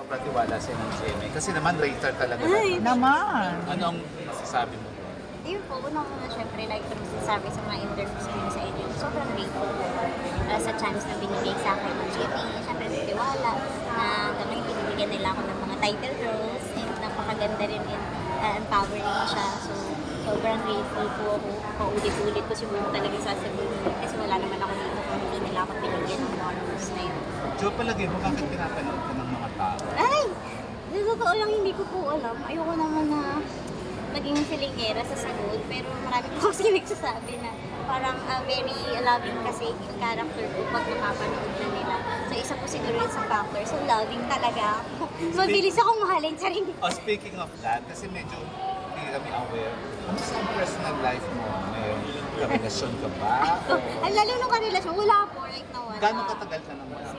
nagpatiwala sa ng GMA? Kasi naman, rater talaga. Ay, Naman. Ano ang masasabi mo doon? Ayun po, unang-una syempre, like ko sabi sa mga interviews ko yun sa inyo, sobrang grateful po sa chance na binigay sa akin ng GMA. Syempre, tiwala na gano'n binibigyan nila ako ng mga title roles and napakaganda rin and empowering siya. So, sobrang grateful po ako. Paulit-ulit ko siguro talaga sasabihin kasi wala naman ako dito kung hindi nila ako binigyan ng mga roles na yun. Joe, palagay mo, bakit pinapanood ka ng mga tao? Ay! Sa totoo lang, hindi ko po alam. Ayoko naman na maging silingera sa sagot, pero marami po kasi nagsasabi na parang very loving kasi yung character ko pag nakapanood na nila. So isa po siguro yun sa factor. So loving talaga ako. Mabilis akong mahalin sa rin. Oh, speaking of that, kasi medyo hindi kami aware, kumusta ang personal life mo? May karelasyon ka ba? Ang lalo nung karelasyon, wala po right now. Gano'ng katagal ka nang wala?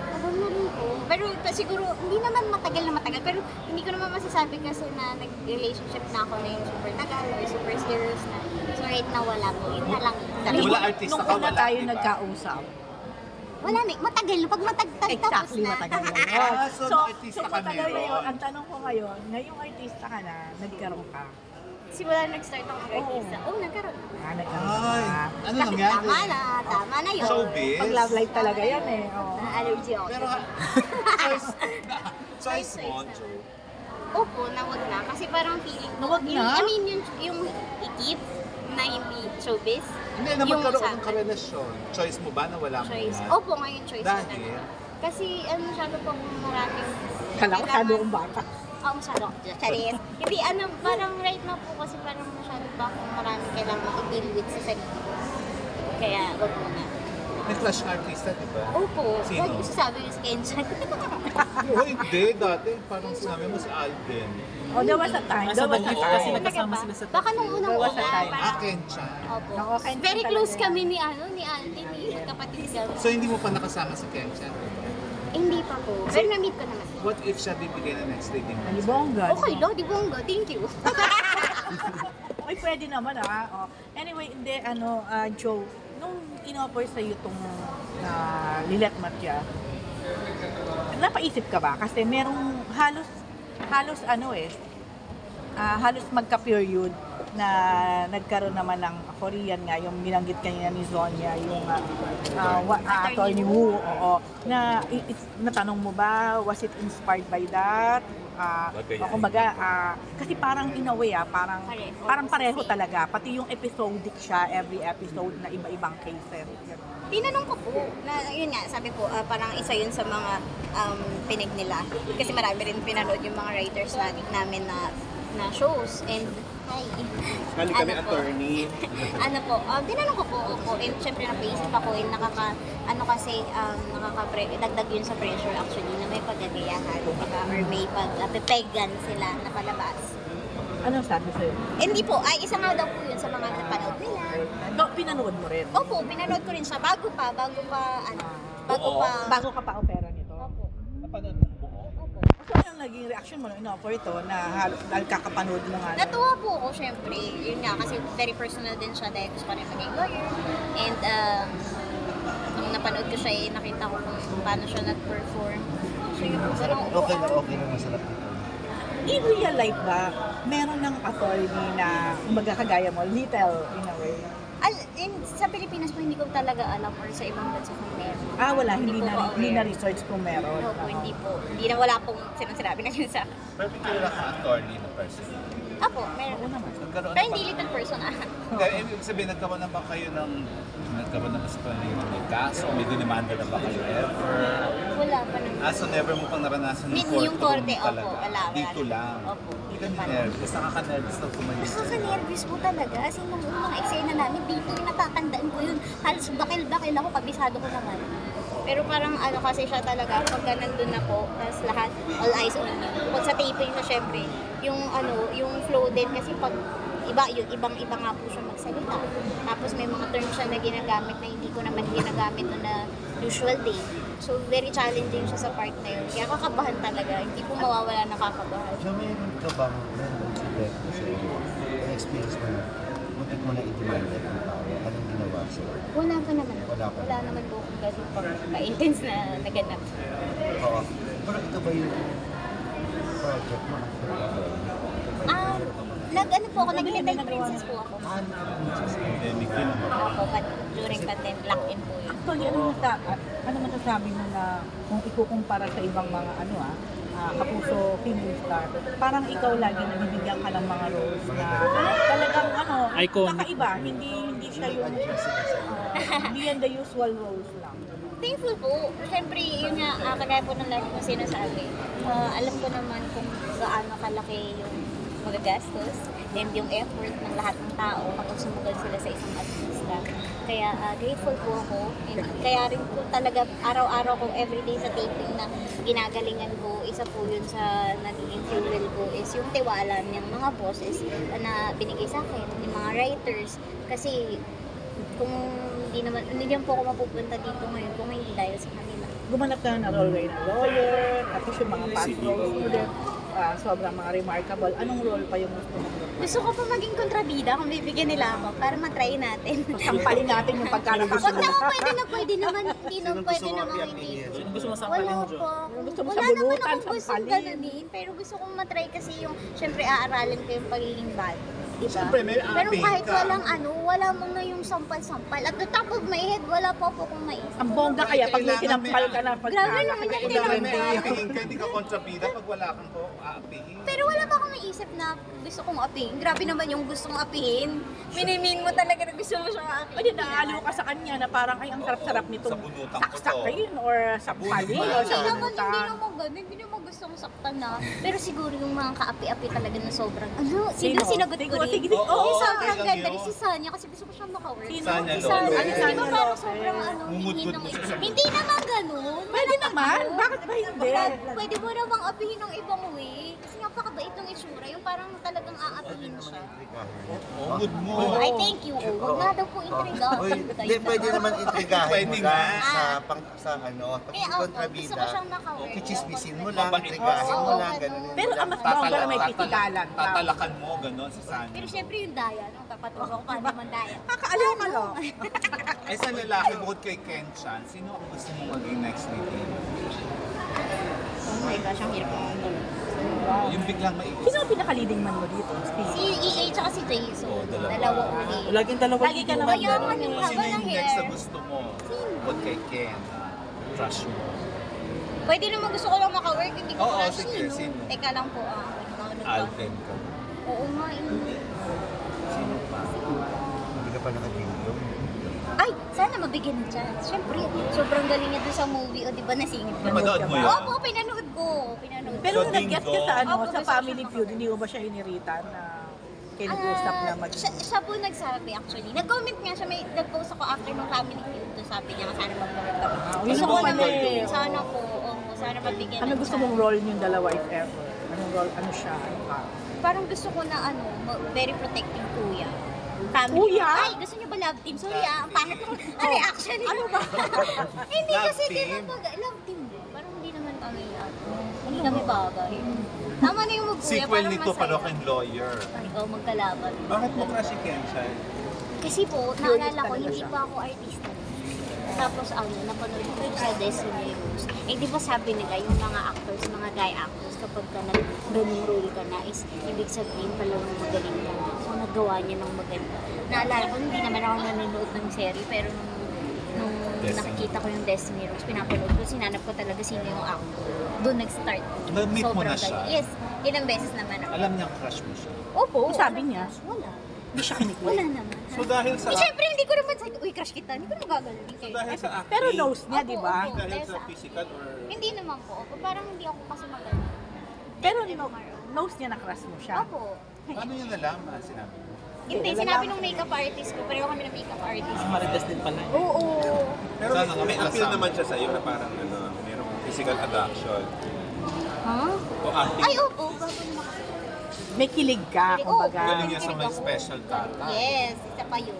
Tagal na rin po. Pero siguro, hindi naman matagal na matagal. Pero hindi ko naman masasabi kasi na nag-relationship na ako na yung super tagal or super serious na. So right now, wala po. Yun na lang. Wala artista Nung ka, una wala, tayo diba? nagkausap. Wala na. Matagal na. Pag matagtag tapos Exactly, na. matagal na yun. Ah, so artista ka matagal na meron. yun. Ang tanong ko ngayon, ngayong artista ka na, nagkaroon ka. Simula nag-start ako mag-artista. Oh, nagkaroon. Nagkaroon Ay, ka. ano Kasi nangyari? tama na yun. Showbiz? Pag love life talaga yan eh. Oh. Allergy ako. Pero choice mo, Choice. Joe. Opo, na wag na. Kasi parang feeling ko, Wag na? I mean, yung ikip na hindi showbiz. Hindi na Yung magkaroon sa ng karelasyon. Choice mo ba na wala mo choice. na? Opo, ngayon choice ko Dahil? na. Kasi masyado pong maraming... Kala ko masyado akong bata. Oo, masyado ako. Charis. Hindi, parang right now po kasi parang masyado pa akong maraming kailangan i-deal with sa sarili ko. Kaya, wag mo na. May flash artista, di ba? Opo, Sino? huwag mo sasabi yung Kenjan. Oh, hindi. Dati parang sinabi mo si Alden. Oh, there was a time. There was a Oo. time. Nagkasama sila sa Baka nung There was unang-una, a time. parang... Chan. Opo. Nako, Kenjan Very close talaga kami ni Alden, ni kapatid kami. So hindi mo pa nakasama si Chan? Hindi pa po. Pero na-meet ko naman. What if siya bibigyan ng next dating Ni Bongga. Okay, Lodi Bongo, thank you. Ay, pwede naman Oh. Anyway, hindi, Joe, nung in-offer sa'yo itong Lilet Matya, napaisip ka ba? Kasi merong halos halos magka-period na nagkaroon naman ng Korean nga, yung binanggit kanina ni Zonya, yung Attorney Woo, oo, na natanong mo ba, was it inspired by that? Kumbaga, kasi parang in a way, parang pareho talaga, pati yung episodic siya, every episode na iba-ibang cases. Tinanong ko po, na yun nga, sabi ko, parang isa yun sa mga pinig nila. Kasi marami rin pinanood yung mga writers namin na shows. And, Kali kami attorney. tinanong ko po ako, and syempre napaisip ako, and dagdag yun sa pressure actually, na may pagagayahan, diba? Or may pagpepegan sila na palabas. Anong sabi sa'yo? Hindi po, isa nga daw po yun sa mga napanood nila. Pinanood mo rin? Opo, pinanood ko rin siya bago pa, Bago ka pa opera nito? Opo. Napanood mo buo? Opo. So, anong naging reaction mo nung in-offer ito na halos dahil kakapanood mo nga? Natuwa po ako, syempre. Yun nga, kasi very personal din siya dahil gusto ko rin maging lawyer. And, nung napanood ko siya, nakita ko kung paano siya nag-perform. So, yun po. Okay na masarap ito. In real life ba, meron ng attorney na kumbaga kagaya mo, little in a way? Sa Pilipinas po, hindi ko talaga alam or sa ibang bansa kung meron. Wala, Hindi hindi po ako na aware. research kung meron. No po, hindi po. Hindi na wala pong sinasabi na yun sa akin. Pero kilala ka attorney na person. Apo, meron. Oo naman. Nagkaroon Pero na hindi ba? little person Dahil ibig sabihin, nagkaroon na ba kayo ng may kaso? May dinimanda na ba kayo ever? Wala pa naman. So never mo pang naranasan ng Yung korte, courtroom opo, talaga? wala. Dito lang? Opo, Hindi dito ka pa lang. nervous, nakaka-nervous na kumalis. Nakaka-nervous po talaga. As in, nung mga eksena namin, dito yung natatandaan ko yun. Halos bakil-bakil ako, kabisado ko naman. Pero parang kasi siya talaga, pagka nandun na po, tapos lahat, all eyes on me. Pag sa taping siya, syempre, yung flow din, kasi pag ibang-iba nga po siya magsalita. Tapos may mga terms siya na ginagamit na hindi ko naman ginagamit na usual day. So, very challenging siya sa part na yun. Kaya kakabahan talaga. Hindi po mawawala nakakabahan. So, mayroon ka bang secret kasi experience mo na muntik mo na i-demand ang tao? Anong ginawa sa'yo? Wala pa naman. Wala pa. Wala naman po kung gano'n ka-intense na naganap. Oo. Pero ito ba yung project mo after the Nag-ano po ako, nag-Little Princess po ako. Pandemic din. Ako, but during pandemic, lock-in po yun. Actually, ano masasabi mo na kung ikukumpara sa ibang mga kapuso female star, parang ikaw lagi nabibigyan ka ng mga roles na talagang Iconic. kakaiba, hindi siya yung hindi yan the usual roles lang. Thankful po. Siyempre, yun nga, kagaya po ng lagi ko sinasabi. Alam ko naman kung gaano kalaki yung magagastos and yung effort ng lahat ng tao kapag sumugal sila sa isang artista. Kaya grateful po ako. And kaya rin po talaga araw-araw ko, everyday sa taping na ginagalingan ko, isa po yun sa nagiging fuel ko is yung tiwala ng mga bosses na binigay sa akin, yung mga writers. Kasi kung hindi po ako mapupunta dito ngayon kung hindi dahil sa kanila. Gumanap ka na role ngayon na lawyer, tapos yung mga past roles mo din, sobrang mga remarkable. Anong role pa yung gusto mo? Gusto ko pa maging kontrabida kung bibigyan nila ako para matry natin. Sampalin natin yung pagkakataon. Wag naman pwede naman, hindi naman pwede naman hindi. Gusto mo sa Wala pa. Gusto mo Wala sa naman bulutan, akong gustong sampalin. ganunin, pero gusto kong matry kasi yung, syempre aaralin ko yung pagiging bad. Diba? Siyempre, may Pero aping kahit ka. wala mo na yung sampal-sampal. At the top of my head, wala pa po akong maisip. Ang bongga kaya pag may Kailangan sinampal ka na Grabe naman yan, Kung kailangan may ko. aapihin ka, hindi ka kontrabida pag wala kang aapihin. Pero wala pa akong naisip na gusto kong apihin. Grabe naman yung gusto kong apihin. Minimin mo talaga na gusto mo siyang apihin. Pwede naalo ka sa kanya na parang ay ang sarap-sarap nitong Sa bunutan ko to. saksakin or sampalin Bunutan. or sa Hindi bunutan. naman ganun. Hindi naman gusto kong saktan na. Pero siguro yung mga kaapi-api talaga na sobrang, Sino? sinagot ko rin. Sige, sige. Oo, Yung sobrang talagang ganda yun. rin si Sanya kasi gusto ko siyang maka-work. Sino? Sanya Si Sanya. Lopez. Di ba Sanya parang Lopez. sobrang Mumudmud hingi ng mo siya sa Hindi naman ganun. Pwede naman. Bakit ba hindi? Pwede mo namang apihin ng ibang way. Kasi napakabait ng itsura. Yung parang talagang aapihin siya. Mood mo. Ay, thank you. Huwag nga daw po intriga. Uy, hindi, pwede naman intrigahin mo Pwede lang nga. sa pag Kaya ako, gusto ko siyang maka-work. Kichismisin mo lang, Mabait. intrigahin mo Oo, lang, ganun. ganun. Pero ang mas bongga na may pitikalan. Tatalakan mo, gano'n sa Sanya. Pero syempre yung daya, no? Papaturo ko paano naman daya. Kakaalam ka lang. Ay, sa lalaki, bukod kay Ken Chan, sino ang gusto mo maging next meeting? Oh my gosh, ang hirap akong gawin. Yung biglang maisip. Sino ang pinaka-leading man mo dito? Steve? Si EA tsaka si Jason. Oo, dalawa. Dalawa uli. Laging dalawa. Lagi ka naman Mayaman ganun yung eh. haba Sino ng yung next na hair. gusto mo? Bukod kay Ken, crush mo. Pwede naman gusto ko lang maka-work, hindi ko Oo, crush sige, sino? Teka lang po, ano ba? Alden ka. Oo nga, Sino pa? Hindi ka pa naka-video. Ay, sana mabigyan ng chance. Siyempre, sobrang galing niya doon sa movie. O, di ba nasingit ko? Napanood mo yun? Opo, pinanood ko. Pero So, nung nag-guest ka sa, Ding Dong. sa Opo, Family gusto ko Feud, hindi mo ba siya iniritan na kinag-usap na siya po nagsabi actually. Nag-comment nga siya, may nag-post ako after ng Family Feud. Doon sabi niya, sana mag-work kami. yun Gusto ang ko pala naman eh. din, sana po, sana mabigyan Ano ng gusto chance. mong role niyong dalawa if ever? Anong role, ano siya, ano ka? Parang gusto ko na very protective kuya. Family. Kuya? Ay, gusto niyo ba love team? Sorry ang pangit ko. Reaction niyo. Ano ba? Hindi Love kasi di team? ba love team. Parang hindi naman kami hindi kami bagay. Tama na yung mag-kuya, Sequel parang nito, masaya. Parok and Lawyer. Ikaw magkalaban. Bakit mo crush si Ken Chan? Kasi po, naalala ko, hindi pa ako artista. Tapos napanood ko sa Destiny Rose. Eh, di ba sabi nila, yung mga actors, mga guy actors, kapag ka nag-ganung role ka na, is ibig sabihin pala magaling ka na. So, nagawa niya ng maganda. Naalala ko, hindi naman ako nanonood ng serie, pero nung Destiny. nakikita ko yung Destiny Rose, pinapanood ko, sinanap ko talaga sino yung actor. Doon nag-start. Na-meet mo Sobrang na siya? galing. Yes, ilang beses naman ako. Alam niyang crush mo siya. Opo. Ang sabi niya? Wala. Hindi siya Wala kiniklik. naman. So dahil sa... Eh, syempre, hindi ko naman sabi, uy, crush kita. Hindi ko naman gagawin. So dahil sa acting... Pero knows niya, Opo, di ba? opo. Dahil sa physical or... Hindi naman po. Parang hindi ako kasi maganda. Pero knows niya na crush mo siya. Opo. Paano niya nalaman? Sinabi mo? Hindi, Wala sinabi lang. nung makeup artist ko. Pareho kami ng makeup artist. Marites din pala. Oo. Pero Sana nga, may kasama. appeal naman siya sa'yo na parang merong physical attraction. Ha? O acting. Ay, opo. Bago naman kasi. May kilig ka, Oo, kumbaga. Galing niya sa may special tata. Yes, isa pa yun.